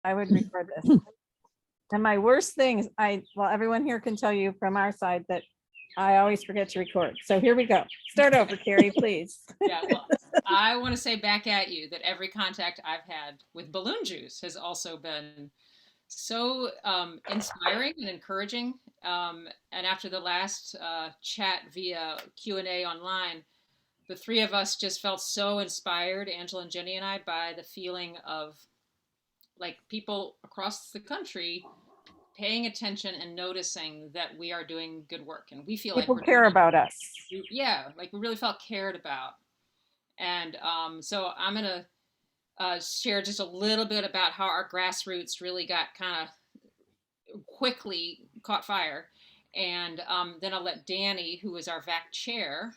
I would record this. And my worst thing is well, everyone here can tell you from our side that I always forget to record. So here we go. Start over, Carrie, please. Yeah, well, I want to say back at you that every contact I've had with balloon juice has also been so inspiring and encouraging. And after the last chat via Q&A online, the three of us just felt so inspired, Angela and Jenny and I, by the feeling of like people across the country paying attention and noticing that we are doing good work, and we feel People like care about us. Yeah, like we really felt cared about. And so I'm gonna share just a little bit about how our grassroots really got kind of quickly caught fire, and then I'll let Danny, who is our VAAC chair,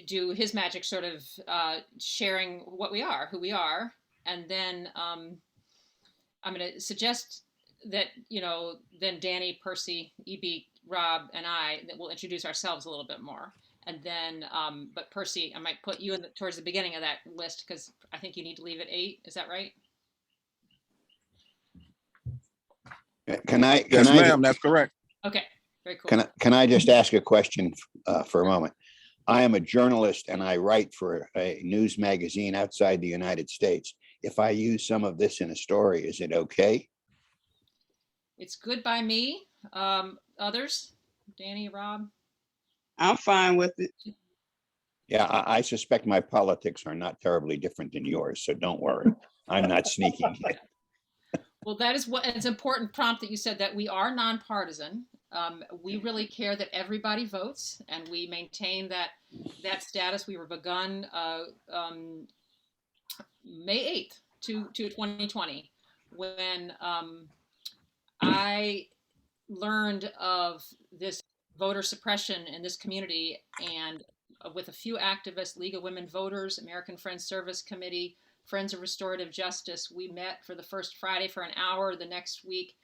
do his magic, sort of sharing what we are, who we are, and then I'm going to suggest that, then Danny, Percy, EB, Rob, and I that will introduce ourselves a little bit more. And then, but Percy, I might put you towards the beginning of that list because I think you need to leave at 8. Is that right? Yes, ma'am. That's correct. Okay, very cool. Can I just ask a question for a moment? I am a journalist and I write for a news magazine outside the United States. If I use some of this in a story, is it okay? It's good by me. Others? Danny, Rob? I'm fine with it. Yeah, I suspect my politics are not terribly different than yours, so don't worry. I'm not sneaking. Well, that is what it's important prompt that you said, that we are nonpartisan. We really care that everybody votes, and we maintain that status. We were begun May 8th to 2020 when I learned of this voter suppression in this community, and with a few activists, League of Women Voters, American Friends Service Committee, Friends of Restorative Justice, we met for the first Friday for an hour. The next week,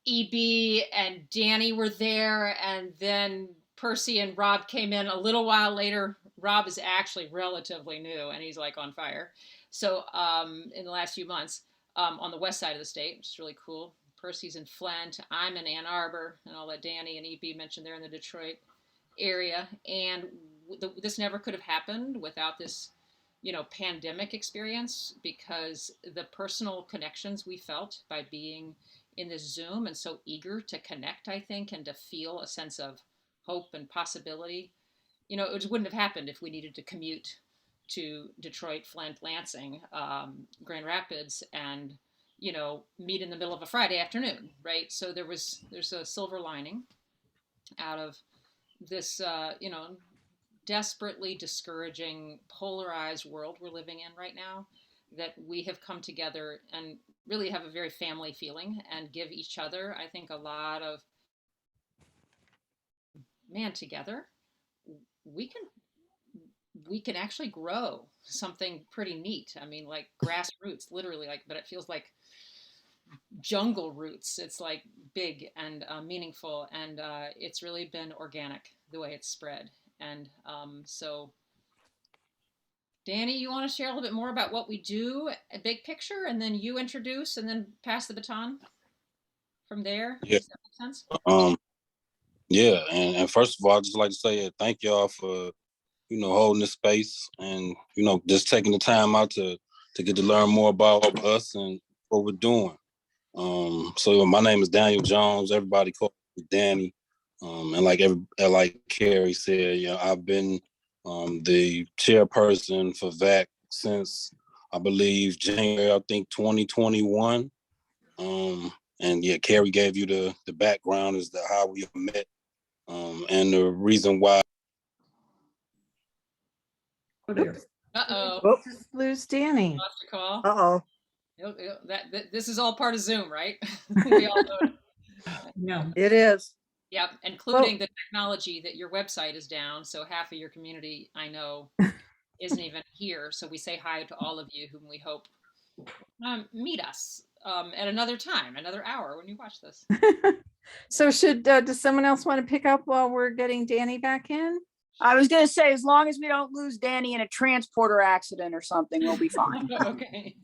EB and Danny were there, and then Percy and Rob came in a little while later. Rob is actually relatively new, and he's like on fire. So in the last few months, on the west side of the state, which is really cool. Percy's in Flint, I'm in Ann Arbor, and I'll let Danny and EB mention they're in the Detroit area. And this never could have happened without this, pandemic experience, because the personal connections we felt by being in this Zoom and so eager to connect, I think, and to feel a sense of hope and possibility. It just wouldn't have happened if we needed to commute to Detroit, Flint, Lansing, Grand Rapids, and meet in the middle of a Friday afternoon, right? So there's a silver lining out of this, desperately discouraging, polarized world we're living in right now, that we have come together and really have a very family feeling and give each other, I think, a lot of, together we can actually grow something pretty neat. I mean, like grassroots, literally, but it feels like jungle roots. It's like big and meaningful, and it's really been organic the way it's spread. And so, Danny, you want to share a little bit more about what we do, a big picture, and then you introduce and then pass the baton from there? Yeah. Does that make sense? Yeah, and first of all, I'd just like to say thank y'all for holding this space and just taking the time out to get to learn more about us and what we're doing. So my name is Daniel Jones. Everybody calls me Danny. And like Carrie said, I've been the chairperson for VAAC since I believe January, 2021. And yeah, Carrie gave you the background as to how we met, and the reason why. Uh-oh. Just lose Danny. Lost a call. Uh-oh. This is all part of Zoom, right? We all know it. No. It is. Yep, including the technology that your website is down. So half of your community, I know, isn't even here. So we say hi to all of you whom we hope meet us at another time, another hour when you watch this. So does someone else want to pick up while we're getting Danny back in? I was gonna say, as long as we don't lose Danny in a transporter accident or something, we'll be fine. Okay.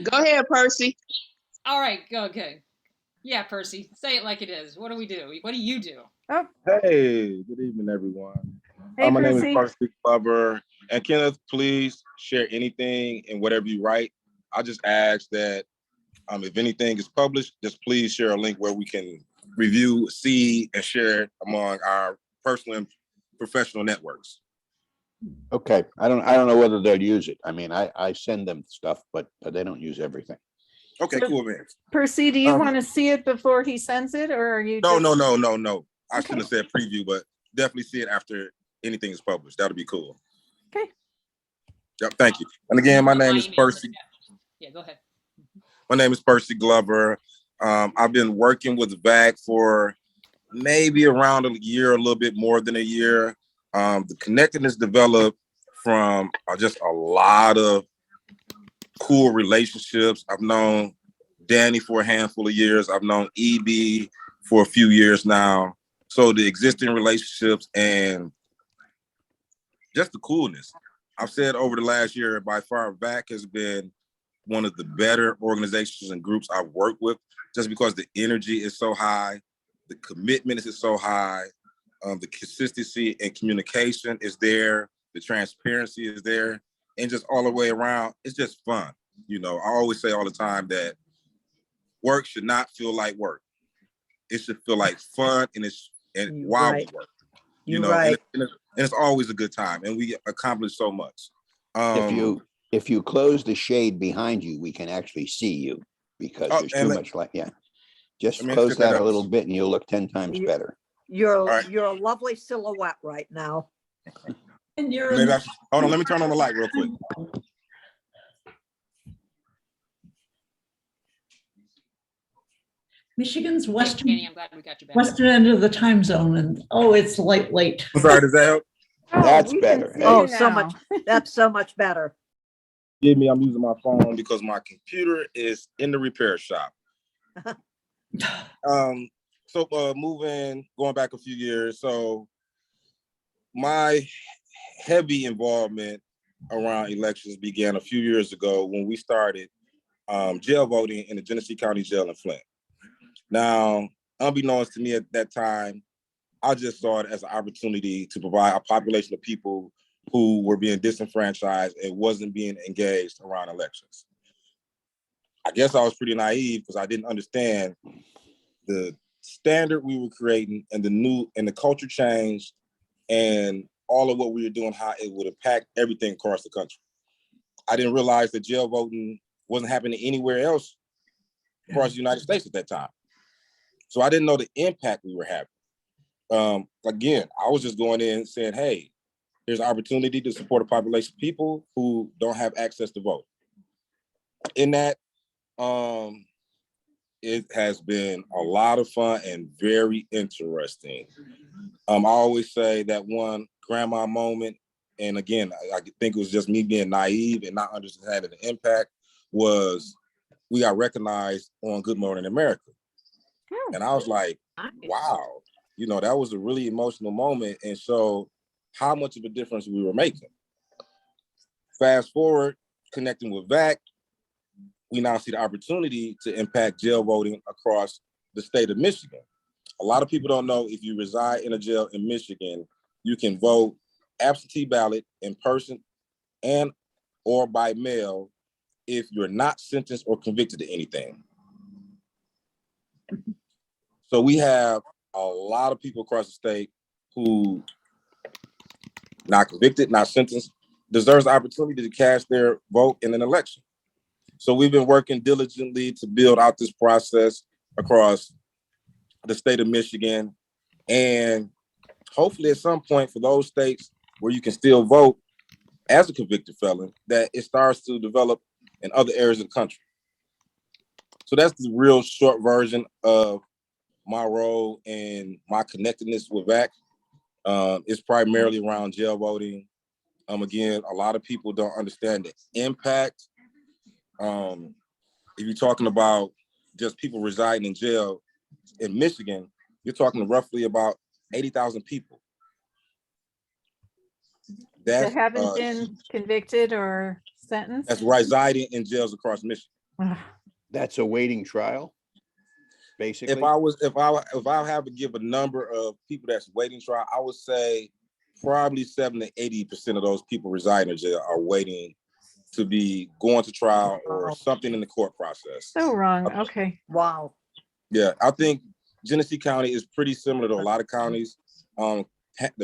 Go ahead, Percy. All right. Okay. Yeah, Percy, say it like it is. What do we do? What do you do? Oh, Hey, good evening, everyone. hey, My name is Percy. Percy Glover. And Kenneth, please share anything and whatever you write. I just ask that if anything is published, just please share a link where we can review, see, and share it among our personal and professional networks. Okay, I don't know whether they'll use it. I mean, I send them stuff, but they don't use everything. Okay, So- cool, man. Percy, do you Um, want to see it before he sends it, or are you? No. just- I shouldn't have said preview, but definitely see it after anything is published. That'll be cool. Okay. Yep, thank you. And again, my name is Percy. Yeah, go ahead. My name is Percy Glover. I've been working with VAAC for maybe around a year, a little bit more than a year. The connectedness developed from just a lot of cool relationships. I've known Danny for a handful of years. I've known EB for a few years now. So the existing relationships and just the coolness. I've said over the last year, by far, VAAC has been one of the better organizations and groups I've worked with, just because the energy is so high, the commitment is so high, the consistency and communication is there, the transparency is there, and just all the way around, it's just fun. You know, I always say all the time that work should not feel like work. It should feel like fun, and You're while right. we work, You're and right. it's always a good time, and we accomplish so much. If you close the shade behind you, we can actually see you because Oh, there's too and much light. Yeah. Just let me close get that that a up. little bit and you'll look 10 times You- better. You're right. you're a lovely silhouette right now. And you're maybe hold on, let me turn on the light real quick. Michigan's Danny, western I'm glad we got you back. western end of the time zone, and oh, it's late. I'm sorry, does that help? Oh, That's we can better. see Hey. Oh, you so now. much. That's so much better. Give me, I'm using my phone because my computer is in the repair shop. So going back a few years, so my heavy involvement around elections began a few years ago when we started jail voting in the Genesee County Jail in Flint. Now, unbeknownst to me at that time, I just saw it as an opportunity to provide a population of people who were being disenfranchised and wasn't being engaged around elections. I guess I was pretty naive because I didn't understand the standard we were creating and the culture change and all of what we were doing, how it would impact everything across the country. I didn't realize that jail voting wasn't happening anywhere else across the United States at that time. So I didn't know the impact we were having. Again, I was just going in saying, hey, there's an opportunity to support a population of people who don't have access to vote. In that, it has been a lot of fun and very interesting. I always say that one grandma moment, and again, I think it was just me being naive and not understanding the impact, was we got recognized on Good Morning America. And I was like, wow, you know, that was a really emotional moment. And so how much of a difference we were making. Fast forward, connecting with VAAC, we now see the opportunity to impact jail voting across the state of Michigan. A lot of people don't know if you reside in a jail in Michigan, you can vote absentee ballot in person and or by mail if you're not sentenced or convicted to anything. So we have a lot of people across the state who not convicted, not sentenced, deserves the opportunity to cast their vote in an election. So we've been working diligently to build out this process across the state of Michigan. And hopefully at some point for those states where you can still vote as a convicted felon, that it starts to develop in other areas of the country. So that's the real short version of my role and my connectedness with VAAC. It's primarily around jail voting. Again, a lot of people don't understand the impact. If you're talking about just people residing in jail in Michigan, you're talking roughly about 80,000 people. that That's haven't been convicted or sentenced? that's residing in jails across Michigan. Ugh. That's awaiting trial, basically. If I have to give a number of people that's waiting trial, I would say probably 70 to 80% of those people residing in jail are waiting to be going to trial or something in the court process. So wrong. Okay. Wow. Yeah, I think Genesee County is pretty similar to a lot of counties. The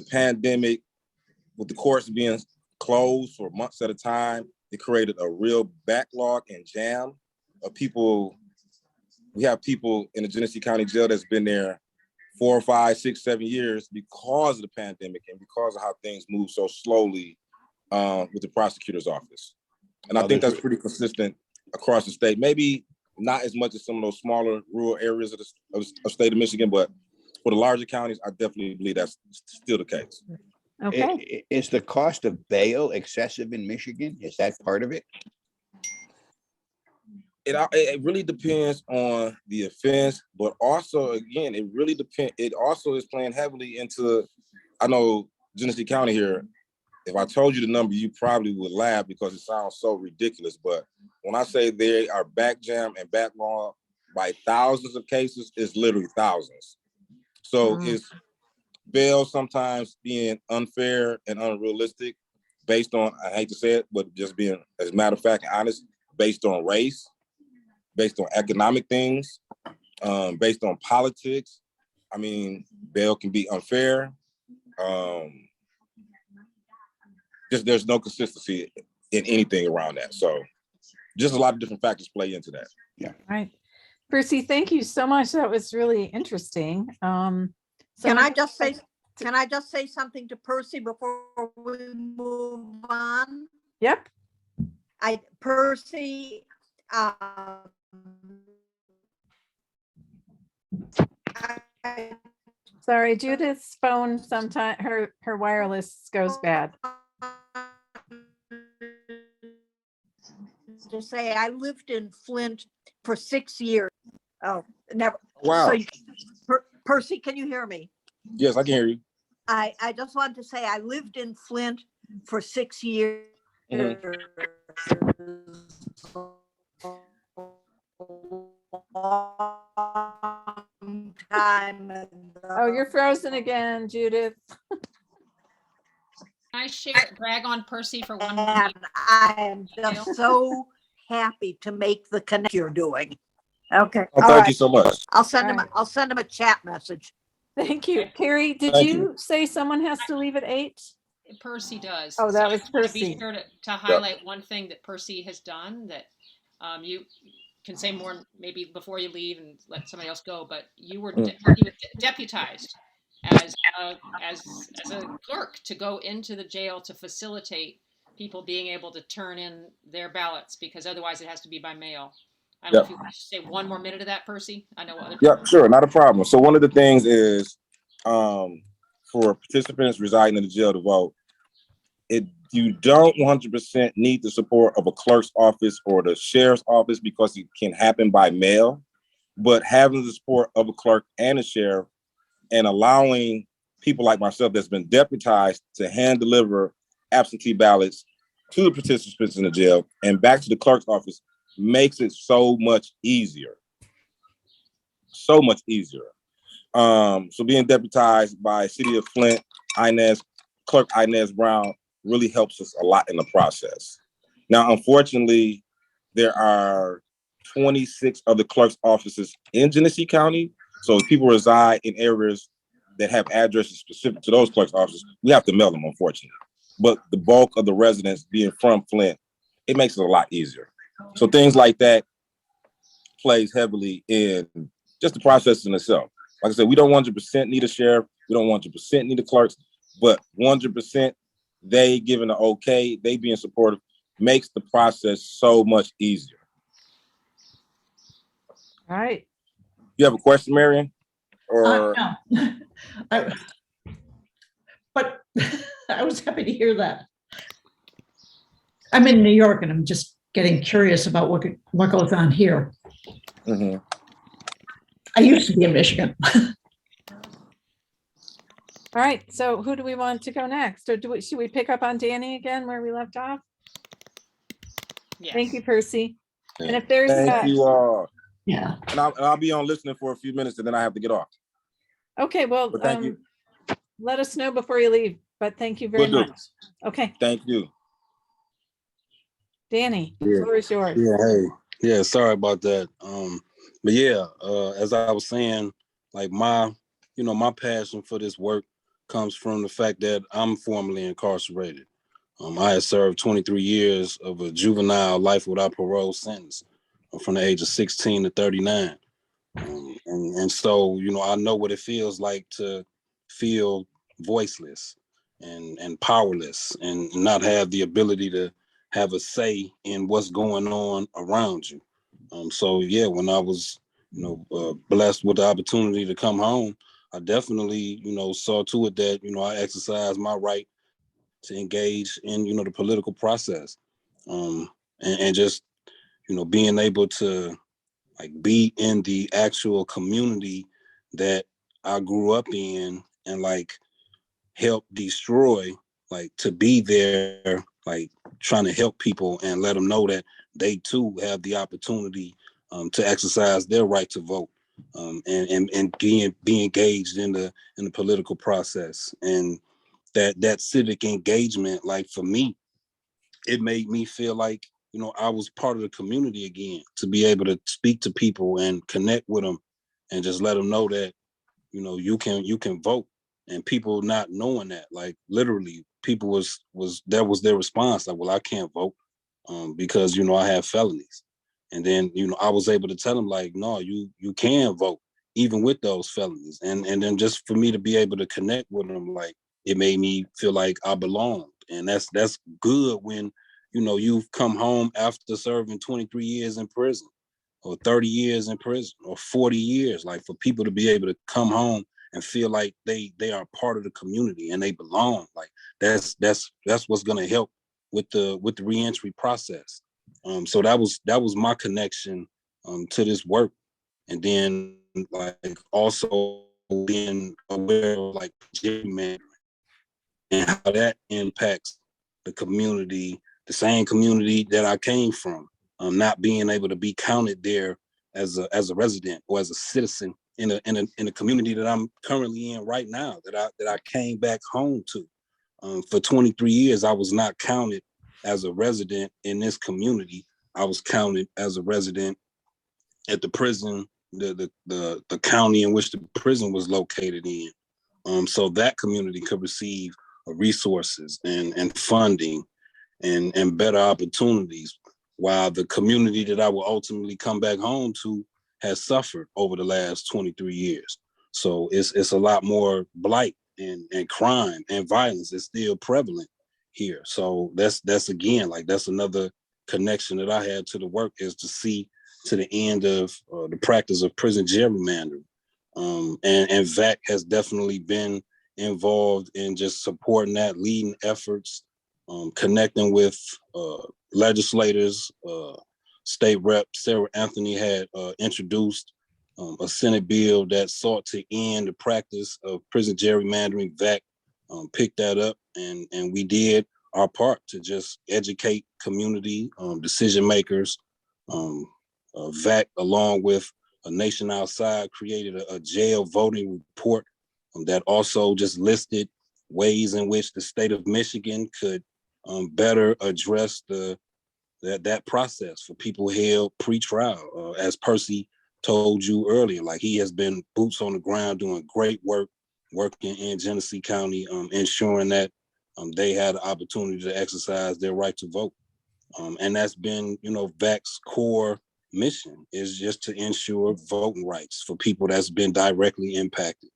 pandemic, with the courts being closed for months at a time, it created a real backlog and jam of people. We have people in the Genesee County Jail that's been there 4, 5, 6, 7 years because of the pandemic and because of how things move so slowly with the prosecutor's office. And I think that's pretty consistent across the state. Maybe not as much as some of those smaller rural areas of the state of Michigan, but for the larger counties, I definitely believe that's still the case. Okay. Is the cost of bail excessive in Michigan? Is that part of it? It really depends on the offense, but also, again, it really depends. It also is playing heavily into, I know Genesee County here, if I told you the number, you probably would laugh because it sounds so ridiculous. But when I say they are back jam and backlog by thousands of cases, it's literally thousands. So it's bail sometimes being unfair and unrealistic based on, I hate to say it, but just being, as a matter of fact, honest, based on race, based on economic things, based on politics. I mean, bail can be unfair. Just there's no consistency in anything around that. So just a lot of different factors play into that. Yeah. Right. Percy, thank you so much. That was really interesting. Can I just say something to Percy before we move on? Yep. Percy, Sorry, Judith's phone sometime her wireless goes bad. to say I lived in Flint for 6 years. Oh, never. Wow. So, Percy, can you hear me? Yes, I can hear you. I just wanted to say I lived in Flint for 6 years. Long time ago. Oh, you're frozen again, Judith. Can I brag on Percy for 1 And minute? I am just so happy to make the connect you're doing. Okay. Oh, All thank right. you so much. I'll send him. All right. I'll send him a chat message. Thank you. Carrie, did Thank you say someone has to leave at 8? Percy does. Oh, that was I wanna Percy. Be sure to highlight one thing that Percy has done that you can say more maybe before you leave and let somebody else go. But you were deputized as a clerk to go into the jail to facilitate people being able to turn in their ballots, because otherwise it has to be by mail. I don't know if you want to say one more minute of that, Percy. I know other Yeah, sure, not a problem. So one of the things is for participants residing in the jail to vote, you don't 100% need the support of a clerk's office or the sheriff's office because it can happen by mail, but having the support of a clerk and a sheriff and allowing people like myself that's been deputized to hand deliver absentee ballots to the participants in the jail and back to the clerk's office makes it so much easier. So much easier. So being deputized by City of Flint, Clerk Inez Brown really helps us a lot in the process. Now, unfortunately, there are 26 other clerk's offices in Genesee County. So if people reside in areas that have addresses specific to those clerk's offices, we have to mail them, unfortunately. But the bulk of the residents being from Flint, it makes it a lot easier. So things like that plays heavily in just the process in itself. Like I said, we don't 100% need a sheriff. We don't 100% need the clerks, but 100% they giving the okay, they being supportive makes the process so much easier. All right. You have a question, Marion? Or No. But I was happy to hear that. I'm in New York and I'm just getting curious about what goes on here. I used to be in Michigan. All right, so who do we want to go next? Or should we pick up on Danny again where we left off? Thank you, Yes. Percy. And Yeah. if there's, Thank you all. Yeah. And I'll be on listening for a few minutes and then I have to get off. okay, well, But thank you. let us know before you leave, but thank you very Will do. much. Okay, Thank you. Danny, the Yeah. floor is yours. Yeah, hey, yeah, sorry about that. But yeah, as I was saying, like my passion for this work comes from the fact that I'm formerly incarcerated. I had served 23 years of a juvenile life without parole sentence from the age of 16 to 39. And so, I know what it feels like to feel voiceless and powerless and not have the ability to have a say in what's going on around you. So yeah, when I was, blessed with the opportunity to come home, I definitely, saw to it that, I exercised my right to engage in, the political process. And just, being able to like be in the actual community that I grew up in and like help destroy, like to be there, like trying to help people and let them know that they too have the opportunity to exercise their right to vote, and be engaged in the political process. And that civic engagement, like for me, it made me feel like, I was part of the community again, to be able to speak to people and connect with them and just let them know that, you can vote. And people not knowing that, like literally people that was their response, like, well, I can't vote because, I have felonies. And then, I was able to tell them like, no, you can vote even with those felonies. And then just for me to be able to connect with them, like it made me feel like I belonged. And that's good when, you've come home after serving 23 years in prison or 30 years in prison or 40 years, like for people to be able to come home and feel like they are part of the community and they belong. Like that's what's going to help with the reentry process. So that was my connection to this work. And then like also being aware of like gerrymandering and how that impacts the community, the same community that I came from, not being able to be counted there as a resident or as a citizen in a community that I'm currently in right now, that I came back home to. For 23 years, I was not counted as a resident in this community. I was counted as a resident at the prison, the county in which the prison was located in. So that community could receive resources and funding and better opportunities, while the community that I will ultimately come back home to has suffered over the last 23 years. So it's a lot more blight and crime and violence is still prevalent here. So that's again, like that's another connection that I had to the work, is to see to the end of the practice of prison gerrymandering. And VAAC has definitely been involved in just supporting that, leading efforts, connecting with legislators. State Rep Sarah Anthony had introduced a Senate bill that sought to end the practice of prison gerrymandering. VAAC picked that up, and we did our part to just educate community decision makers. VAAC, along with A Nation Outside, created a jail voting report that also just listed ways in which the state of Michigan could better address that process for people held pre-trial. As Percy told you earlier, like he has been boots on the ground doing great work, working in Genesee County, ensuring that they had the opportunity to exercise their right to vote. And that's been, VAC's core mission, is just to ensure voting rights for people that's been directly impacted,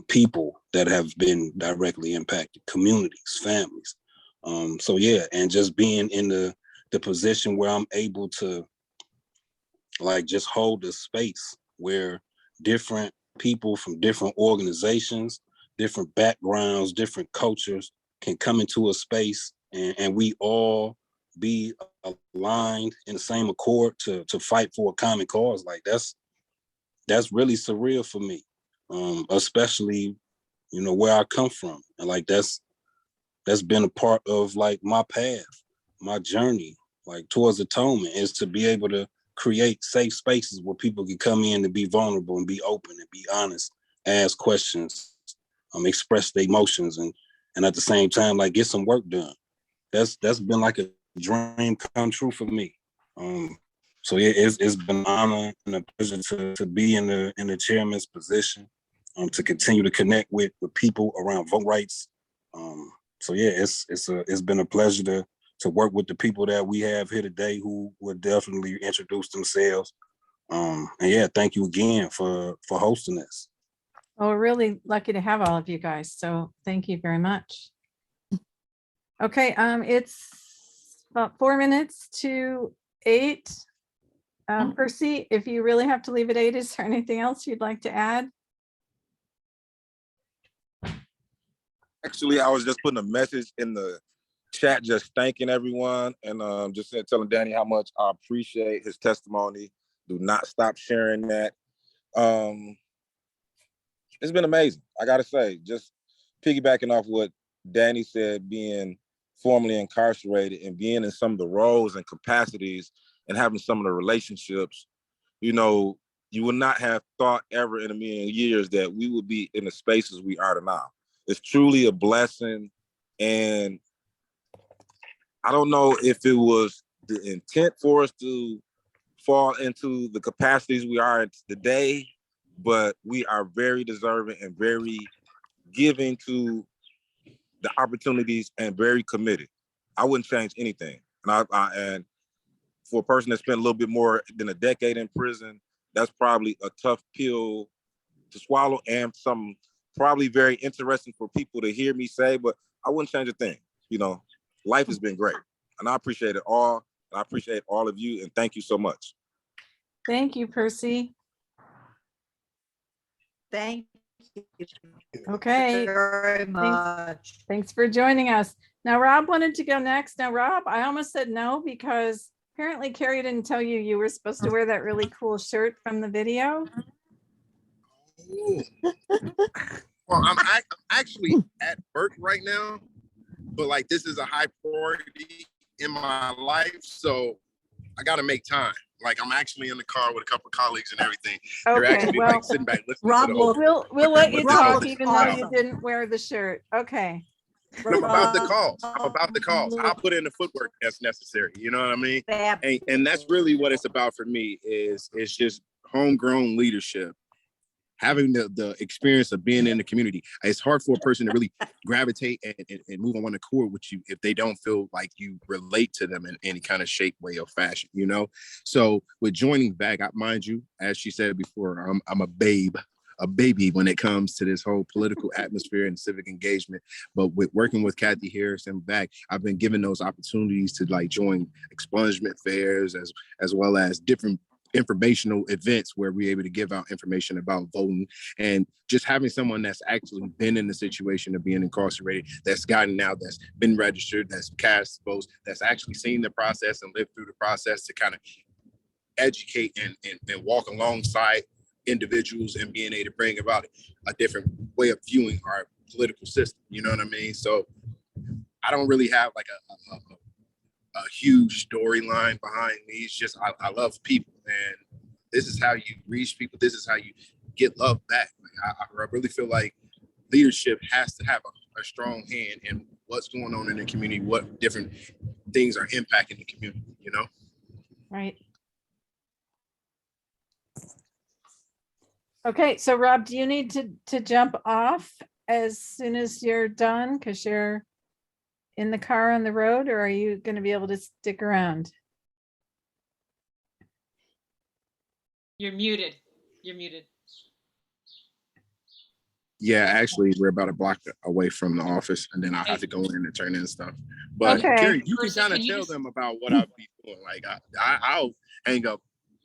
people that have been directly impacted, communities, families. So yeah, and just being in the position where I'm able to like just hold a space where different people from different organizations, different backgrounds, different cultures can come into a space and we all be aligned in the same accord to fight for a common cause. Like that's really surreal for me, especially you know, where I come from. And like, that's been a part of like my path, my journey, like towards atonement, is to be able to create safe spaces where people can come in and be vulnerable and be open and be honest, ask questions, express their emotions, and at the same time, like, get some work done. That's been like a dream come true for me. So yeah, it's been an honor and a pleasure to be in the chairman's position, to continue to connect with people around vote rights. So yeah, it's been a pleasure to work with the people that we have here today who will definitely introduce themselves. And yeah, thank you again for hosting this. Well, we're really lucky to have all of you guys. So thank you very much. Okay, it's about 4 minutes to 8. Percy, if you really have to leave at 8, is there anything else you'd like to add? Actually, I was just putting a message in the chat, just thanking everyone, and just telling Danny how much I appreciate his testimony. Do not stop sharing that. It's been amazing. I gotta say, just piggybacking off what Danny said, being formerly incarcerated and being in some of the roles and capacities and having some of the relationships, you know, you would not have thought ever in a million years that we would be in the spaces we are now. It's truly a blessing. And I don't know if it was the intent for us to fall into the capacities we are today, but we are very deserving and very giving to the opportunities and very committed. I wouldn't change anything. And for a person that spent a little bit more than a decade in prison, that's probably a tough pill to swallow and some probably very interesting for people to hear me say, but I wouldn't change a thing. You know, life has been great and I appreciate it all. I appreciate all of you and thank you so much. Thank you, Percy. Thank you. Okay. Very much. Thanks for joining us. Now, Rob wanted to go next. Now, Rob, I almost said no because apparently Carrie didn't tell you you were supposed to wear that really cool shirt from the video. Well, I'm actually at work right now, but like this is a high priority in my life, so I got to make time. Like I'm actually in the car with a couple of colleagues and everything. They're Okay, actually well, like sitting back listening Rob to the whole. we'll let you Rob talk was even though you awesome. didn't wear the shirt. Okay. I'm about the calls. I'm about the calls. I'll put in the footwork that's necessary. You know what I mean? And that's really what it's about for me. It's just homegrown leadership. Having the experience of being in the community. It's hard for a person to really gravitate and move on one accord with you if they don't feel like you relate to them in any kind of shape, way, or fashion, you know? So with joining VAAC, mind you, as she said before, I'm a baby when it comes to this whole political atmosphere and civic engagement. But with working with Kathy Harris and VAAC, I've been given those opportunities to like join expungement fairs as well as different informational events where we're able to give out information about voting, and just having someone that's actually been in the situation of being incarcerated, that's gotten out, that's been registered, that's cast votes, that's actually seen the process and lived through the process to kind of educate and walk alongside individuals and being able to bring about a different way of viewing our political system. You know what I mean? So I don't really have like a huge storyline behind me. It's just I love people, and this is how you reach people. This is how you get love back. Like, I really feel like leadership has to have a strong hand in what's going on in the community, what different things are impacting the community, you know? Right. Okay, so Rob, do you need to jump off as soon as you're done because you're in the car on the road, or are you going to be able to stick around? You're muted. You're muted. Yeah, actually, we're about a block away from the office, and then I have to go in and turn in stuff. But Okay. Carrie, you can Percy, kind of can you tell just- them about what I'll be doing. Like I'll hang up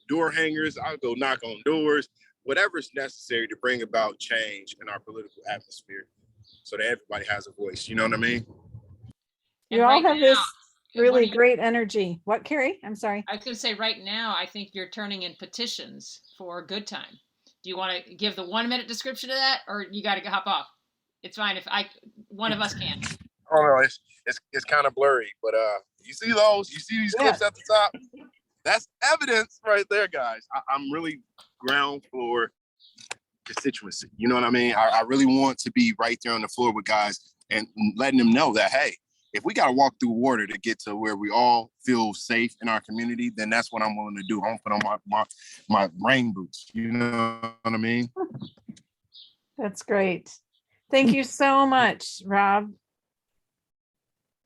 door hangers. I'll go knock on doors, whatever's necessary to bring about change in our political atmosphere, so that everybody has a voice. You know what I mean? You And all right have now, this what really are you- great energy. What, Carrie? I'm sorry. I was going to say right now, I think you're turning in petitions for a good time. Do you want to give the 1 minute description of that, or you got to hop off? It's fine if one of us can. Oh no, it's kind of blurry, but you see those? You see these clips at the top? That's evidence right there, guys. I'm really ground floor constituency. You know what I mean? I really want to be right there on the floor with guys and letting them know that, hey, if we got to walk through water to get to where we all feel safe in our community, then that's what I'm willing to do. I'm gonna put on my rain boots. You know what I mean? That's great. Thank you so much, Rob.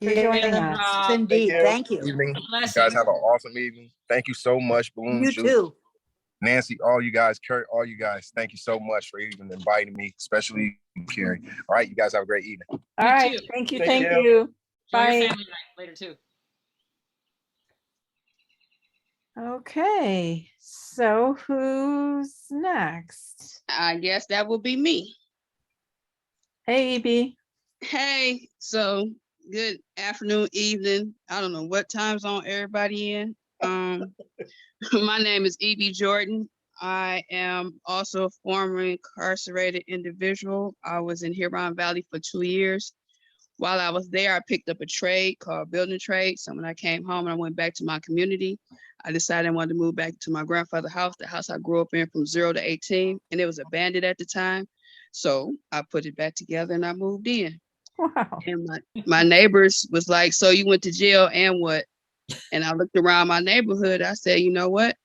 For joining us. Rob, Indeed, thank you. Evening. Bless You guys you. have an awesome evening. Thank you so much, Balloon You Juice. too. Nancy, all you guys, Kurt, all you guys, thank you so much for even inviting me, especially Carrie. All right, you guys have a great evening. All You right. too. Thank you. Thank Thank you. you. Enjoy Bye. your family night later too. Okay. So who's next? I guess that will be me. Hey, EB. Hey, so good afternoon, evening. I don't know what time zone everybody in. My name is E.B. Jordan. I am also a former incarcerated individual. I was in Huron Valley for 2 years. While I was there, I picked up a trade called building trade. So when I came home and I went back to my community, I decided I wanted to move back to my grandfather's house, the house I grew up in from 0 to 18, and it was abandoned at the time. So I put it back together and I moved in. Wow. And my neighbors was like, so you went to jail and what? And I looked around my neighborhood. I said, you know what?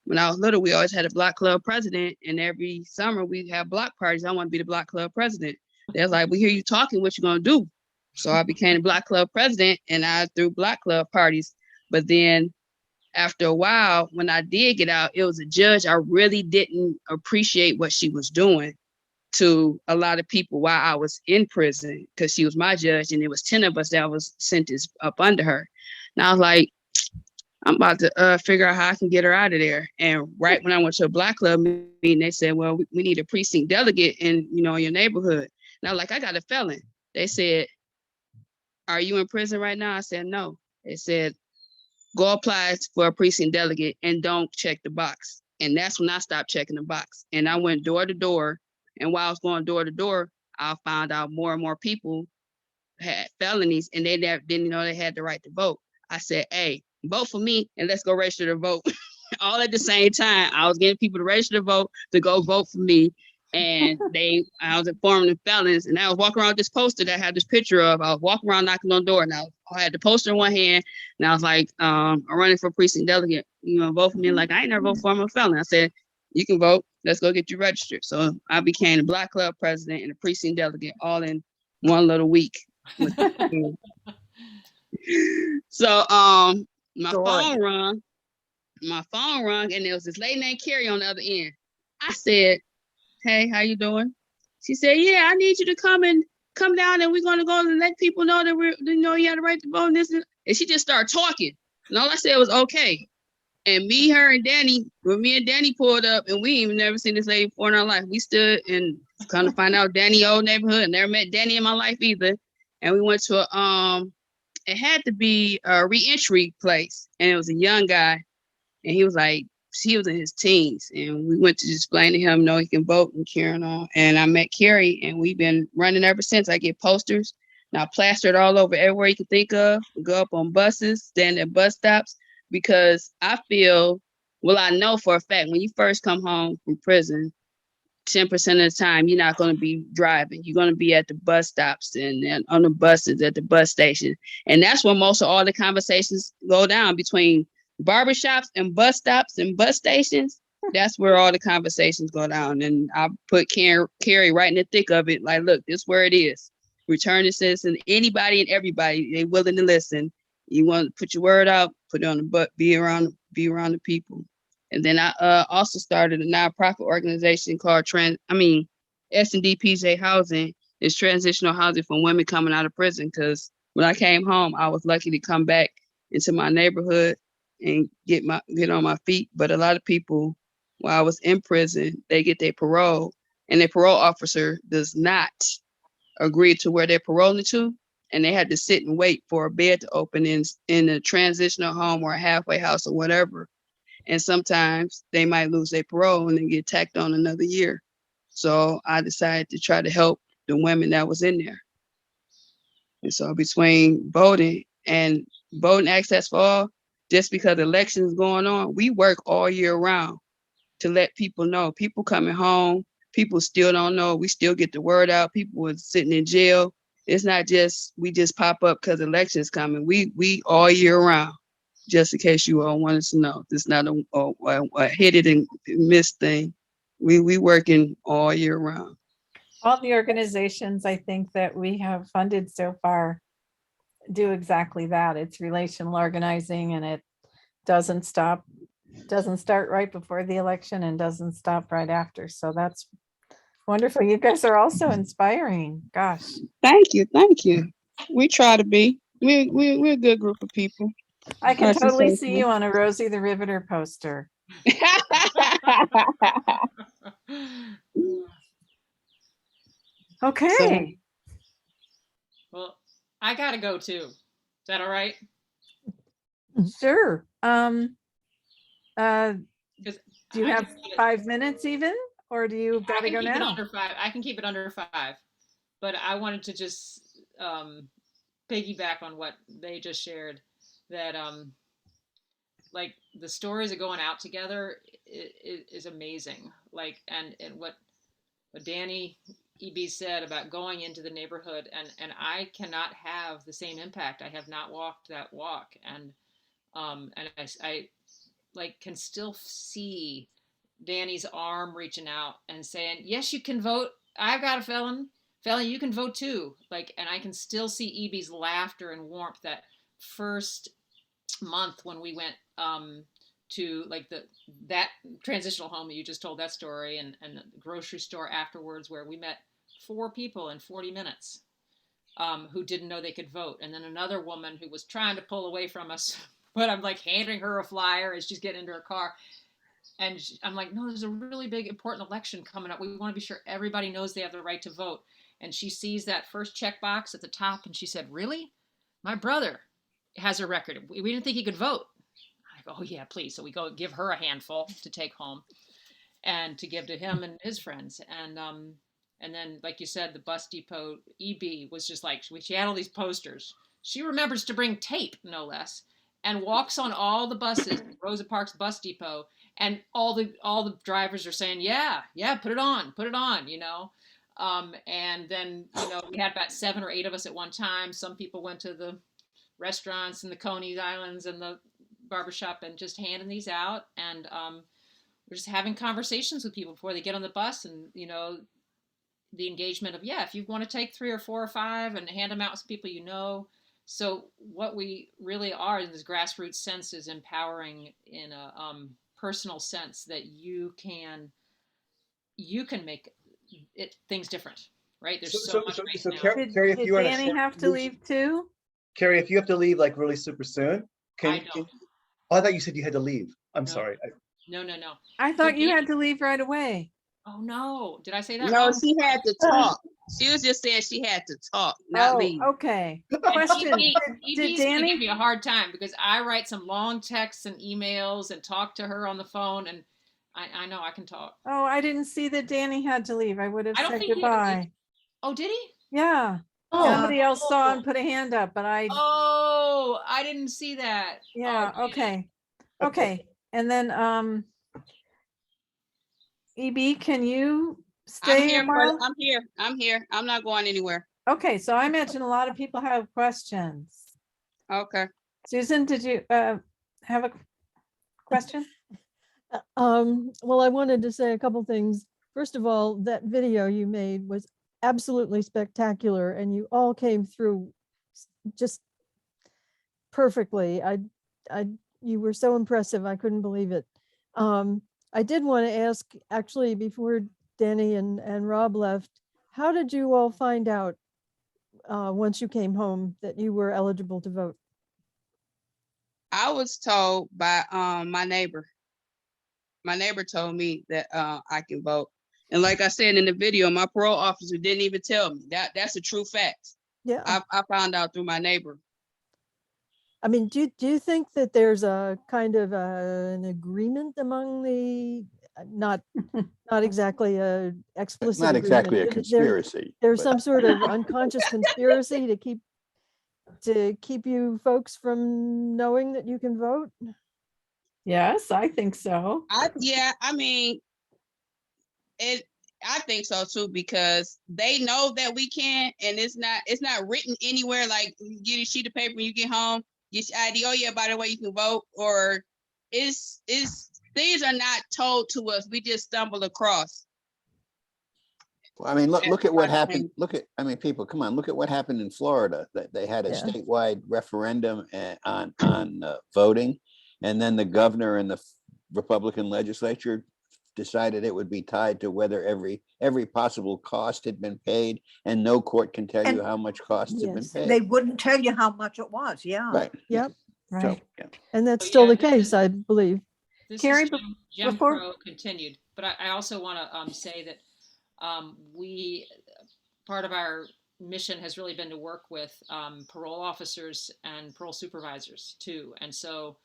When I was little, we always had a block club president. And every summer we'd have block parties. I want to be the block club president. They're like, we hear you talking, what you going to do? So I became the block club president and I threw block club parties. But then after a while, when I did get out, it was a judge. I really didn't appreciate what she was doing to a lot of people while I was in prison, because she was my judge and it was 10 of us that was sentenced up under her. And I was like, I'm about to figure out how I can get her out of there. And right when I went to a block club meeting, they said, well, we need a precinct delegate in, your neighborhood. And I was like, I got a felon. They said, are you in prison right now? I said, no. They said, go apply for a precinct delegate and don't check the box. And that's when I stopped checking the box. And I went door to door. And while I was going door to door, I found out more and more people had felonies and they didn't know they had the right to vote. I said, hey, vote for me and let's go register to vote. All at the same time, I was getting people to register to vote to go vote for me. And I was informing the felons, and I was walking around with this poster that I had this picture of. I was walking around knocking on the door, and I had the poster in one hand, and I was like, I'm running for precinct delegate. Vote for me. Like, I ain't never vote for him, I'm a felon. I said, you can vote. Let's go get you registered. So I became the Black Club president and the precinct delegate all in one little week. So my phone rung, and there was this lady named Carrie on the other end. I said, hey, how you doing? She said, yeah, I need you to come down and we're going to go and let people know that you have the right to vote. And she just started talking. And all I said was, okay. And me, her, and Danny, when me and Danny pulled up, and we even never seen this lady before in our life. We stood and kind of find out Danny old neighborhood, and never met Danny in my life either. And we went to it had to be a reentry place. And it was a young guy. And he was in his teens, and we went to explain to him, no, he can vote and carrying on. And I met Carrie, and we've been running ever since. I get posters, and I plastered all over everywhere you can think of. We go up on buses, stand at bus stops, because I feel, well, I know for a fact, when you first come home from prison, 10% of the time, you're not going to be driving. You're going to be at the bus stops and on the buses at the bus station. And that's where most of all the conversations go down, between barbershops and bus stops and bus stations. That's where all the conversations go down. And I put Carrie right in the thick of it. Like, look, this is where it is. Returning citizen, anybody and everybody, they willing to listen. You want to put your word out, put it on the butt, be around the people. And then I also started a nonprofit organization called S&DPJ Housing. It's transitional housing for women coming out of prison. Because when I came home, I was lucky to come back into my neighborhood and get on my feet. But a lot of people, while I was in prison, they get their parole, and their parole officer does not agree to where they're paroling to, and they had to sit and wait for a bed to open in a transitional home or a halfway house or whatever. And sometimes they might lose their parole and then get tacked on another year. So I decided to try to help the women that was in there. And so between voting and voting access for all, just because elections going on, we work all year round to let people know. People coming home, people still don't know. We still get the word out. People were sitting in jail. It's not just, we just pop up because elections coming. We all year round, just in case you all wanted to know. It's not a hit it and miss thing. We working all year round. All the organizations I think that we have funded so far do exactly that. It's relational organizing, and it doesn't start right before the election and doesn't stop right after. So that's wonderful. You guys are also inspiring. Gosh. Thank you. We try to be. We're a good group of people. I can Nice to totally say see so. you on a Rosie the Riveter poster. Okay. Well, I gotta go too. Is that all right? Sure. 'Cause Do you I have can keep it- 5 minutes even, or do you I gotta can go keep it now? under 5. I can keep it under 5. But I wanted to just piggyback on what they just shared, that like the stories of going out together is amazing. Like, and what Danny EB said about going into the neighborhood, and I cannot have the same impact. I have not walked that walk, and I like can still see Danny's arm reaching out and saying, "Yes, you can vote. I've got a felon, you can vote too." Like, and I can still see EB's laughter and warmth that first month when we went to like that transitional home that you just told that story, and the grocery store afterwards where we met 4 people in 40 minutes who didn't know they could vote, and then another woman who was trying to pull away from us, but I'm like handing her a flyer as she's getting into her car, and I'm like, no, there's a really big important election coming up. We want to be sure everybody knows they have the right to vote. And she sees that first checkbox at the top, and she said, "Really? My brother has a record. We didn't think he could vote." I go, "Oh yeah, please." So we go give her a handful to take home and to give to him and his friends. And then, like you said, the bus depot EB was just like, she had all these posters. She remembers to bring tape, no less, and walks on all the buses, Rosa Parks bus depot, and all the drivers are saying, "Yeah, put it on," you know. And then, you know, we had about 7 or 8 of us at one time. Some people went to the restaurants and the Coney Islands and the barbershop and just handing these out. And we're just having conversations with people before they get on the bus, and, you know, the engagement of, yeah, if you want to take 3 or 4 or 5 and hand them out to people, you know. So what we really are in this grassroots sense is empowering in a personal sense that you can make things different, right? There's so much right now. Carrie, if Did you want Danny have to leave too? Carrie, if you have to leave like really super soon, I don't. Oh, I thought you said you had to leave. I'm No. sorry. No. I thought you had to leave right away. Oh no, did I say that No, wrong? she had to talk. She was just saying she had to talk, not leave. Okay. Question. Did EB's gonna Danny? give me a hard time because I write some long texts and emails and talk to her on the phone, and I know I can talk. Oh, I didn't see that Danny had to leave. I would have I don't said think he had to leave. goodbye. Oh, did he? Yeah. Somebody else saw and put a hand up, but I. Oh, I didn't see that. Yeah. Okay. Okay. And then EB, can you I'm stay here, a while? I'm here. I'm not going anywhere. Okay, so I imagine a lot of people have questions. Okay. Susan, did you have a question? Well, I wanted to say a couple things. First of all, that video you made was absolutely spectacular, and you all came through just perfectly. You were so impressive. I couldn't believe it. I did want to ask, actually, before Danny and Rob left, how did you all find out once you came home that you were eligible to vote? I was told by my neighbor. My neighbor told me that I can vote. And like I said in the video, my parole officer didn't even tell me. That's a true fact. Yeah. I found out through my neighbor. I mean, do you think that there's a kind of an agreement among the not exactly a explicit Not exactly a agreement. conspiracy. There's but- some sort of unconscious conspiracy to keep you folks from knowing that you can vote. Yes, I think so. Yeah, I mean, I think so too, because they know that we can, and it's not written anywhere. Like you get a sheet of paper when you get home, get your ID. Oh yeah, by the way, you can vote. Or it's things are not told to us. We just stumble across. Well, I mean, look at what happened. I mean, people, come on, look at what happened in Florida. That they had a Yeah. statewide referendum on voting, and then the governor and the Republican legislature decided it would be tied to whether every possible cost had been paid, and no court can tell you how much costs have been Yes. paid. They wouldn't tell you how much it was. Yeah. Right. Yep. So, Right. yeah. And that's So, still yeah, the case, I believe. This Carrie, is Jim before- Crow continued, but I also want to say that part of our mission has really been to work with parole officers and parole supervisors too. And so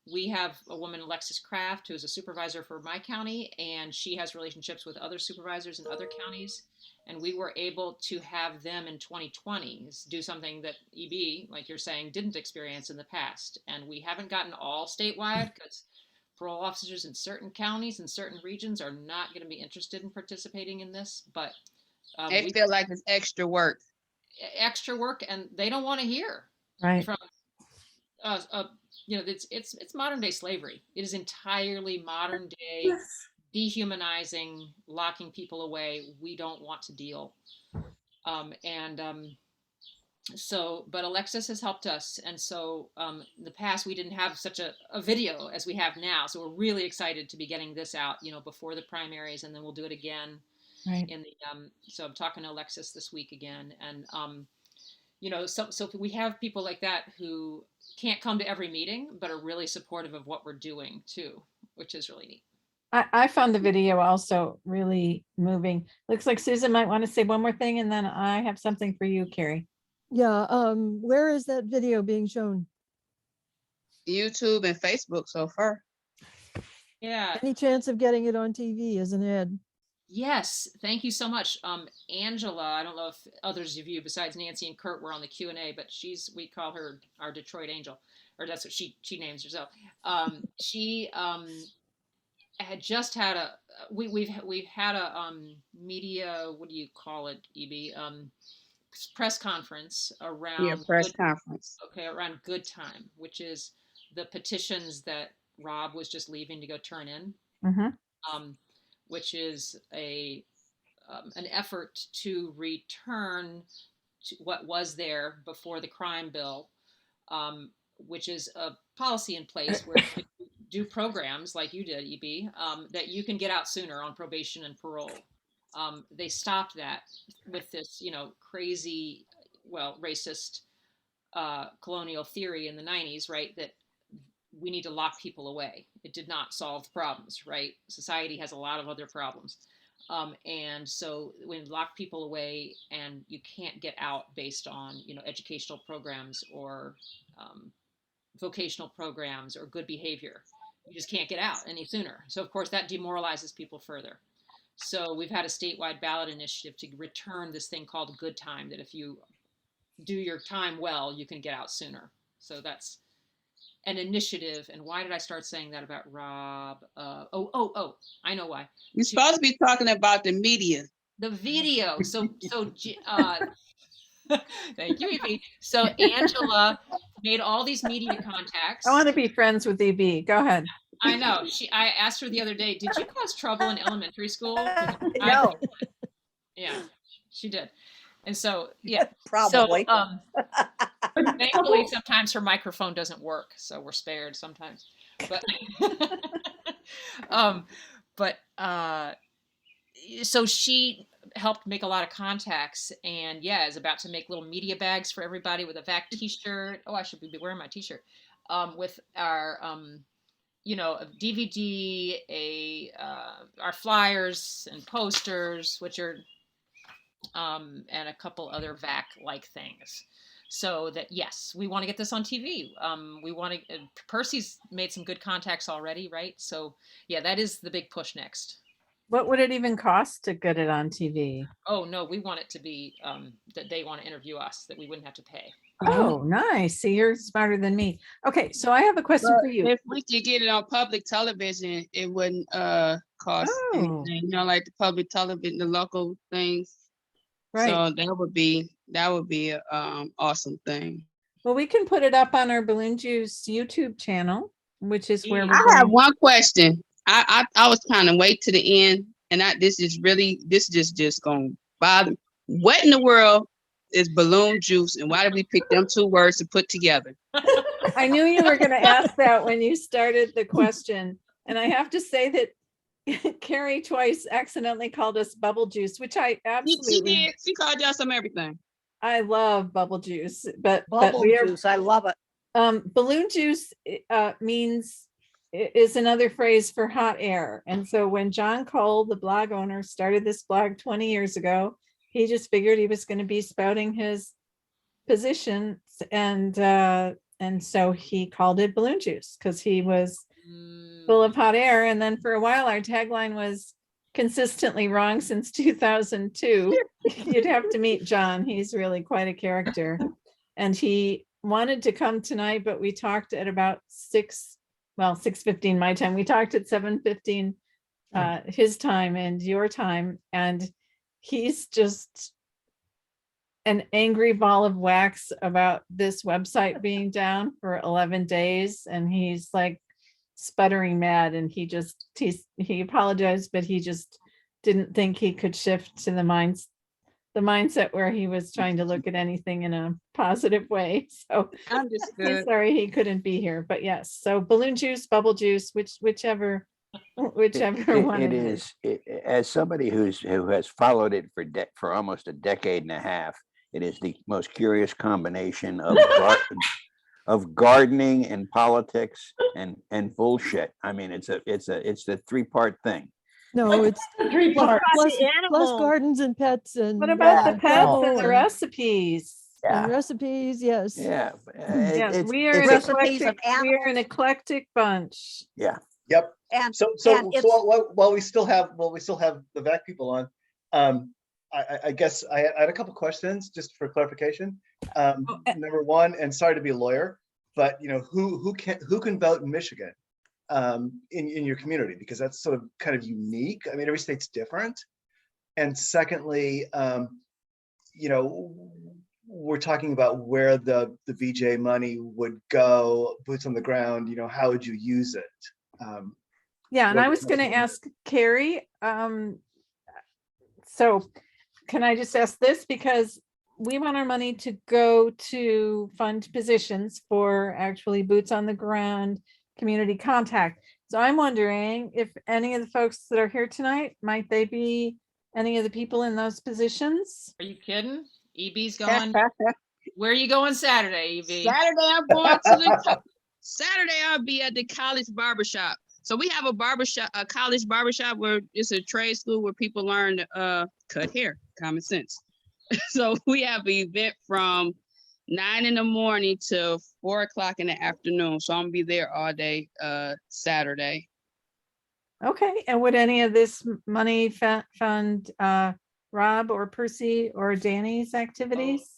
we have a woman, Alexis Kraft, who is a supervisor for my county, and she has relationships with other supervisors in other counties. And we were able to have them in 2020 do something that EB, like you're saying, didn't experience in the past. And we haven't gotten all statewide because parole officers in certain counties and certain regions are not going to be interested in participating in this. But They feel like it's extra work. And they don't want to hear Right. from it's modern day slavery. It is entirely modern day, dehumanizing, locking people away. We don't want to deal. But Alexis has helped us. And so in the past, we didn't have such a video as we have now. So we're really excited to be getting this out, before the primaries, and then we'll do it again. Right. So I'm talking to Alexis this week again. And, so we have people like that who can't come to every meeting, but are really supportive of what we're doing too, which is really neat. I found the video also really moving. Looks like Susan might want to say one more thing, and then I have something for you, Carrie. Yeah, where is that video being shown? YouTube and Facebook so far. Yeah. Any chance of getting it on TV as an ad? Yes, thank you so much. Angela, I don't know if others of you besides Nancy and Kurt were on the Q&A, but we call her our Detroit Angel, or that's what she names herself. She had just had we've had a media, what do you call it, EB? Press conference around conference. Okay, around Good Time, which is the petitions that Rob was just leaving to go turn in. Mm-hmm. Which is an effort to return to what was there before the crime bill, which is a policy in place where you do programs like you did, EB, that you can get out sooner on probation and parole. They stopped that with this, crazy, racist colonial theory in the 90s, right? That we need to lock people away. It did not solve problems, right? Society has a lot of other problems. And so when you lock people away and you can't get out based on, educational programs or vocational programs or good behavior, you just can't get out any sooner. So of course that demoralizes people further. So we've had a statewide ballot initiative to return this thing called Good Time, that if you do your time well, you can get out sooner. So that's an initiative. And why did I start saying that about Rob? I know why. You're supposed to be talking about the media. The video. So thank you, EB. So Angela made all these media contacts. I want to be friends with EB. Go ahead. I know. I asked her the other day, did you cause trouble in elementary school? No. Yeah, she did. And so, yeah. Probably. So, thankfully, sometimes her microphone doesn't work, so we're spared sometimes. But, so she helped make a lot of contacts, and is about to make little media bags for everybody with a VAAC T-shirt. Oh, I should be wearing my T-shirt with our, a DVD, our flyers and posters, which are, and a couple other VAAC-like things. So that, yes, we want to get this on TV. We want to, Percy's made some good contacts already, right? So yeah, that is the big push next. What would it even cost to get it on TV? Oh, no, we want it to be that they want to interview us, that we wouldn't have to pay. Oh, nice. See, you're smarter than me. Okay, so I have a question for you. If we could get it on public television, it wouldn't cost Oh. anything, you know, like the public television, the local things. Right. So that would be a awesome thing. Well, we can put it up on our Balloon Juice YouTube channel, which is where we're I have going. one question. I was trying to wait to the end, and this is just gonna bother me. What in the world is balloon juice, and why did we pick them two words to put together? I knew you were going to ask that when you started the question. And I have to say that Carrie twice accidentally called us bubble juice, which I She absolutely, did. She called y'all some everything. I love bubble juice, but Bubble we are, juice, I love it. balloon juice is another phrase for hot air. And so when John Cole, the blog owner, started this blog 20 years ago, he just figured he was going to be spouting his positions, and so he called it balloon juice because he was full of hot air. And then for a while, our tagline was consistently wrong since 2002. You'd have to meet John. He's really quite a character. And he wanted to come tonight, but we talked at about 6:15 my time. We talked at 7:15 his time and your time. And he's just an angry ball of wax about this website being down for 11 days. And he's like sputtering mad, and he apologized, but he just didn't think he could shift to the mindset where he was trying to look at anything in a positive way. So Understood. sorry he couldn't be here, but yes. So balloon juice, bubble juice, whichever one It is, as somebody who has followed it for almost a decade and a half, it is the most curious combination of gardening and politics and bullshit. I mean, it's a 3-part thing. No, it's Three parts. plus gardens and pets and. What about the pets travel and the recipes? And recipes, yes. Yeah. Yes, we are an eclectic bunch. Yeah. Yep. And So while we still have the VAAC people on, I guess I had a couple questions just for clarification. Number one, and sorry to be a lawyer, but who can vote in Michigan in your community, because that's sort of kind of unique. I mean, every state's different. And secondly, we're talking about where the VJ money would go, boots on the ground. How would you use it? Yeah, and I was going to ask Carrie. So can I just ask this, because we want our money to go to fund positions for actually boots on the ground community contact. So I'm wondering if any of the folks that are here tonight, might they be any of the people in those positions? Are you kidding? EB's going. Where are you going Saturday, EB? Saturday I'm going to Saturday I'll be at the college barbershop. So we have a college barbershop where it's a trade school where people learn to cut hair, common sense. So we have an event from 9 in the morning till 4 o'clock in the afternoon. So I'm gonna be there all day Saturday. Okay, and would any of this money fund Rob or Percy or Danny's activities?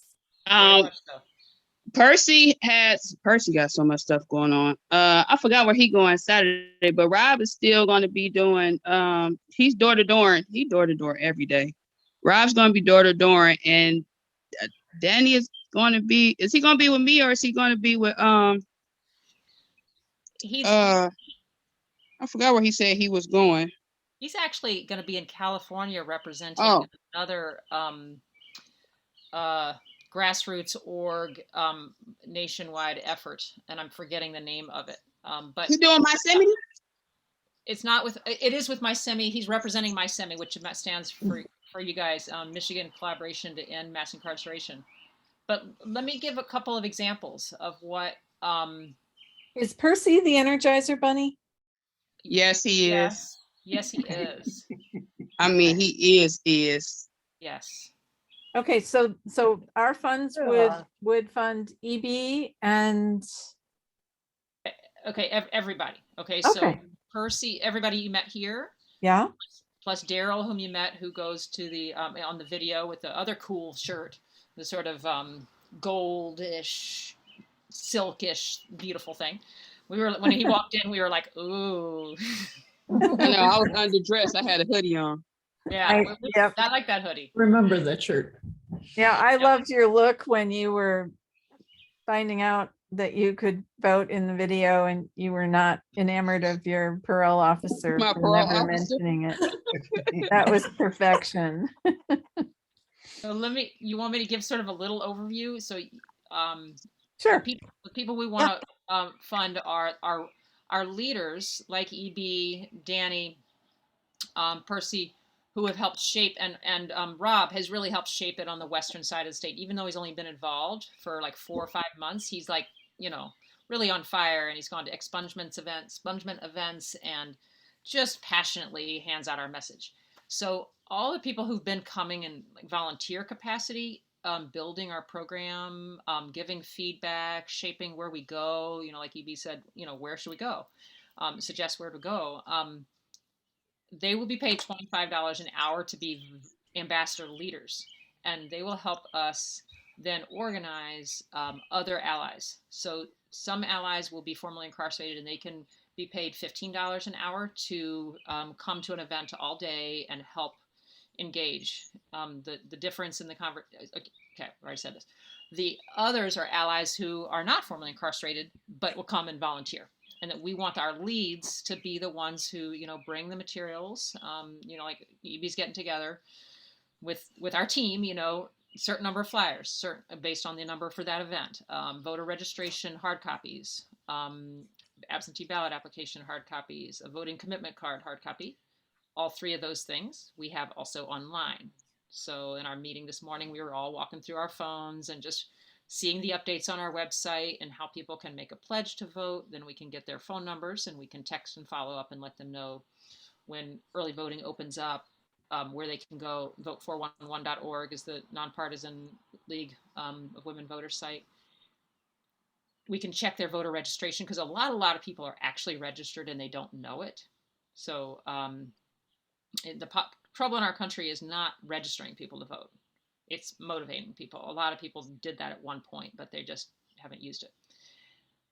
Percy got so much stuff going on. I forgot where he going Saturday, but Rob is still going to be doing. He's door to door. He door to door every day. Rob's going to be door to door, and Danny is going to be. Is he going to be with me, or is he going to be with I forgot where he said he was going. He's actually going to be in California representing another grassroots org nationwide effort, and I'm forgetting the name of it. But he's doing Myself. It's not with. It is with Myself. He's representing Myself, which stands for you guys, Michigan Collaboration to End Mass Incarceration. But let me give a couple of examples of what. Is Percy the Energizer Bunny? Yes, he is. Yes, he is. I mean, he is. Yes. Okay, so our funds would fund EB and, Okay, everybody. Okay, so okay, Percy, everybody you met here, yeah, plus Daryl, whom you met, who goes to the on the video with the other cool shirt, the sort of goldish, silkish, beautiful thing. We were when he walked in, we were like, ooh. I know I was underdressed. I had a hoodie on. Yeah, yep. I like that hoodie. Remember that shirt. Yeah, I loved your look when you were finding out that you could vote in the video and you were not enamored of your parole officer My for parole never officer. mentioning it. That was perfection. So you want me to give sort of a little overview? So Sure. the people we want to fund are our leaders like EB, Danny, Percy, who have helped shape, and Rob has really helped shape it on the western side of the state. Even though he's only been involved for like 4 or 5 months, he's like, really on fire, and he's gone to expungement events, and just passionately hands out our message. So all the people who've been coming in like volunteer capacity, building our program, giving feedback, shaping where we go, like EB said, where should we go? Suggest where to go. They will be paid $25 an hour to be ambassador leaders, and they will help us then organize other allies. So some allies will be formerly incarcerated, and they can be paid $15 an hour to come to an event all day and help engage. The difference in the okay, I already said this. The others are allies who are not formally incarcerated, but will come and volunteer. And that we want our leads to be the ones who, bring the materials. Like EB's getting together with our team, certain number of flyers, based on the number for that event, voter registration hard copies, absentee ballot application hard copies, a voting commitment card hard copy. All 3 of those things we have also online. So in our meeting this morning, we were all walking through our phones and just seeing the updates on our website and how people can make a pledge to vote. Then we can get their phone numbers and we can text and follow up and let them know when early voting opens up, where they can go. Vote411.org is the nonpartisan League of Women Voters site. We can check their voter registration because a lot of people are actually registered and they don't know it. So the trouble in our country is not registering people to vote. It's motivating people. A lot of people did that at one point, but they just haven't used it.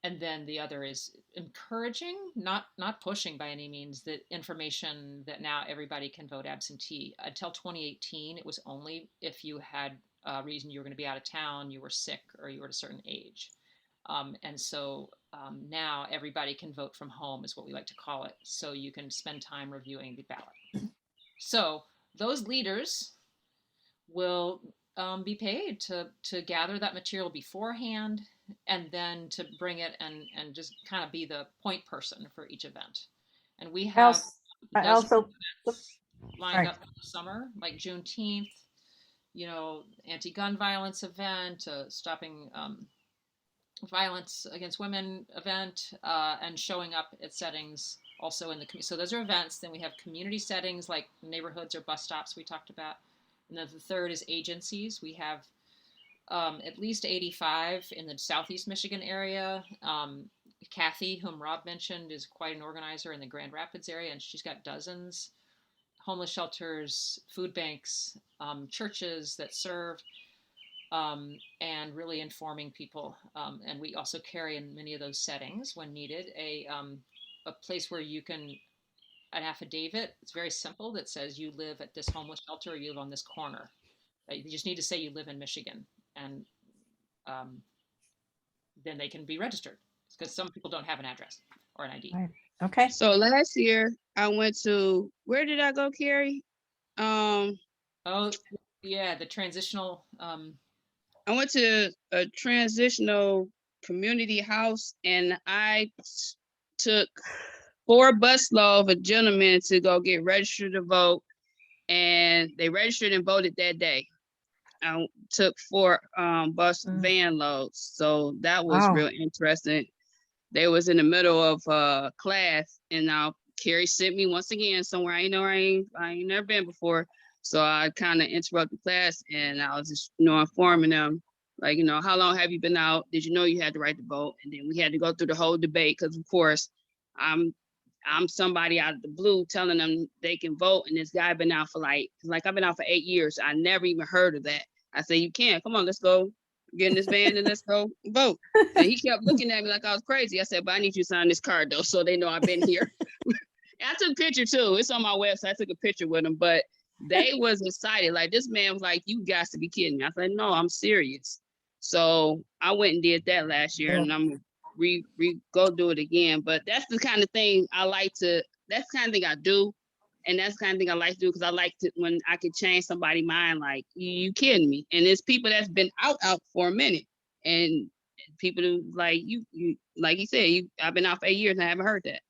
And then the other is encouraging, not pushing by any means, the information that now everybody can vote absentee. Until 2018, it was only if you had a reason you were going to be out of town, you were sick, or you were at a certain age. And so now everybody can vote from home, is what we like to call it. So you can spend time reviewing the ballot. So those leaders will be paid to gather that material beforehand, and then to bring it and just kind of be the point person for each event. And we have events lined up for the summer, like Juneteenth, anti-gun violence event, stopping violence against women event, and showing up at settings also in the community. So those are events. Then we have community settings like neighborhoods or bus stops we talked about. And then the third is agencies. We have at least 85 in the Southeast Michigan area. Kathy, whom Rob mentioned, is quite an organizer in the Grand Rapids area, and she's got dozens. Homeless shelters, food banks, churches that serve, and really informing people. And we also carry in many of those settings, when needed, a place where you can, an affidavit. It's very simple, that says you live at this homeless shelter, or you live on this corner. You just need to say you live in Michigan, and then they can be registered, because some people don't have an address or an ID. Right. Okay. So last year I went to, where did I go, Carrie? Oh yeah, the transitional. I went to a transitional community house, and I took 4 busloads of gentlemen to go get registered to vote, and they registered and voted that day. I took 4 van loads, so that was real interesting. They was in the middle of class, and now Carrie sent me once again somewhere I ain't never been before, So I kind of interrupted class and I was just, you know, informing them, like, you know, how long have you been out? Did you know you had the right to vote? And then we had to go through the whole debate because, of course, I'm somebody out of the blue telling them they can vote. And this guy been out for like I've been out for 8 years. I never even heard of that. I said, you can, come on, let's go get in this van and let's go vote. And he kept looking at me like I was crazy. I said, but I need you to sign this card though, so they know I've been here. I took a picture too. It's on my website. I took a picture with him, but they was excited. Like, this man was like, you got to be kidding me. I said, no, I'm serious. So I went and did that last year, and I'm go do it again. But that's the kind of thing I like to, that's the kind of thing I do. And that's the kind of thing I like to do, because I like to, when I can change somebody's mind, like, you kidding me? And it's people that's been out for a minute. And people who like, you like he said, I've been out for 8 years and I haven't heard that.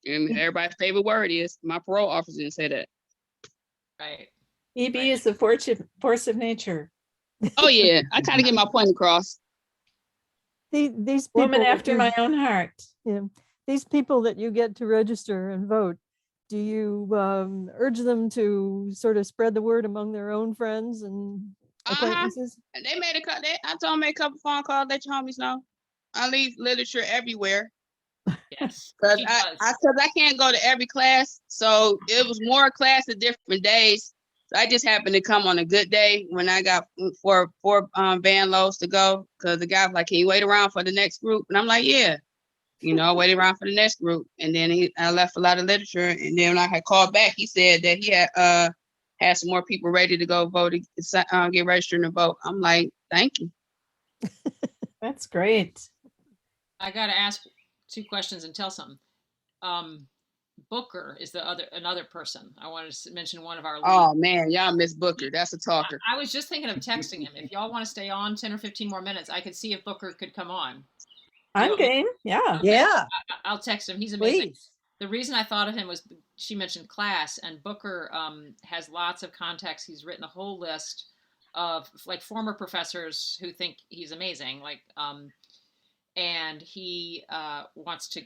And everybody's favorite word is, my parole officer didn't say that. Right. EB is the force of nature. Oh yeah, I kind of get my point across. These Woman people after my own heart. Yeah, these people that you get to register and vote, do you urge them to sort of spread the word among their own friends and acquaintances? They made I told them, make a couple phone calls, let your homies know. I leave literature everywhere. Yes. Because I can't go to every class. So it was more class at different days. So I just happened to come on a good day when I got four van loads to go. Because the guy was like, can you wait around for the next group? And I'm like, yeah. You know, I waited around for the next group. And then I left a lot of literature. And then when I had called back, he said that he had some more people ready to go vote, get registered and vote. I'm like, thank you. That's great. I got to ask 2 questions and tell something. Booker is another person. I wanted to mention one of our leads. Oh man, y'all miss Booker. That's a talker. I was just thinking of texting him. If y'all want to stay on 10 or 15 more minutes, I could see if Booker could come on. I'm game. Yeah. Okay. Yeah. I'll text him. He's amazing. Please. The reason I thought of him was she mentioned class, and Booker has lots of contacts. He's written a whole list of like former professors who think he's amazing. Like, and he wants to,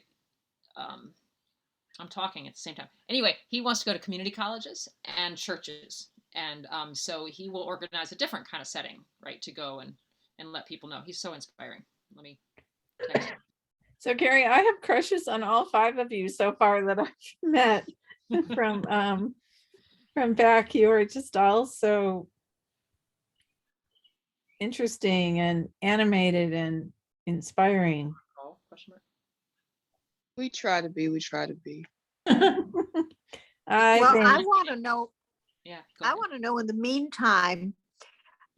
I'm talking at the same time. Anyway, he wants to go to community colleges and churches. And so he will organize a different kind of setting, right, to go and let people know. He's so inspiring. Let me text him. So Gary, I have crushes on all 5 of you so far that I've met from VAAC. You are just all so interesting and animated and inspiring. Oh, question mark. We try to be. I want to know. Yeah. I want to know in the meantime,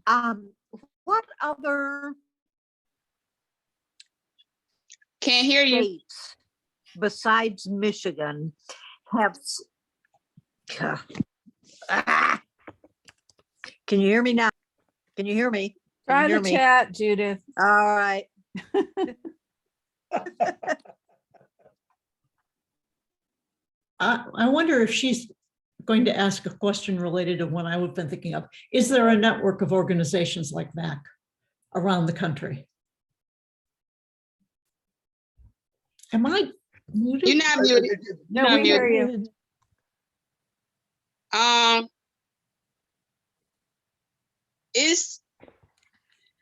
what other Can't hear you. states besides Michigan have Can you hear me now? Can you hear me? try to chat, Judith. All right. I wonder if she's going to ask a question related to one I've been thinking of. Is there a network of organizations like VAAC around the country? Am I muted? You're not muted. No, we hear you.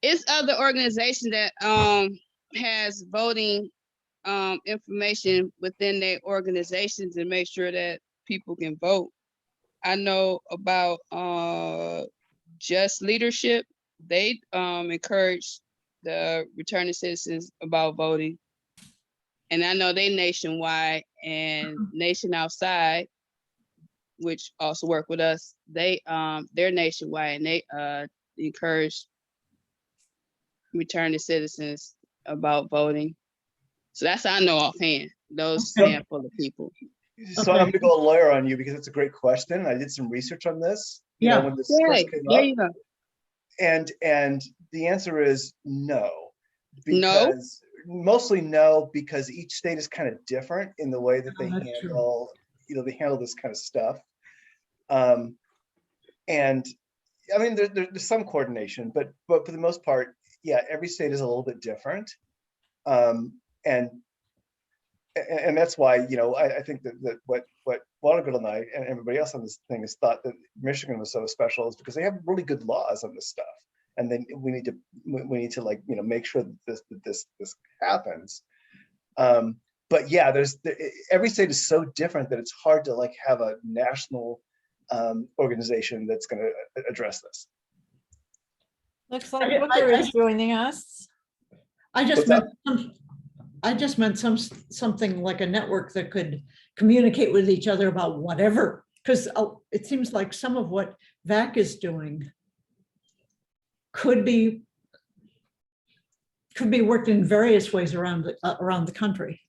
It's other organization that has voting information within their organizations and make sure that people can vote. I know about Just Leadership. They encourage the returning citizens about voting. And I know they nationwide, and Nation Outside, which also work with us, they're nationwide, and they encourage returning citizens about voting. So that's how I know offhand, those handful of people. So I'm gonna go a lawyer on you because it's a great question. I did some research on this. You know, when this first came there up. you go. And the answer is no. Because mostly no, because each state is kind of different in the way that they handle, they handle this kind of stuff. And I mean, there's some coordination, but for the most part, yeah, every state is a little bit different. And that's why, I think that what Watergirl and I and everybody else on this thing has thought that Michigan was so special is because they have really good laws on this stuff. And then we need to like, you know, make sure that this happens. But yeah, every state is so different that it's hard to like have a national organization that's going to address this. Looks like Booker is joining us. I just meant something like a network that could communicate with each other about whatever, because it seems like some of what VAAC is doing could be worked in various ways around the country.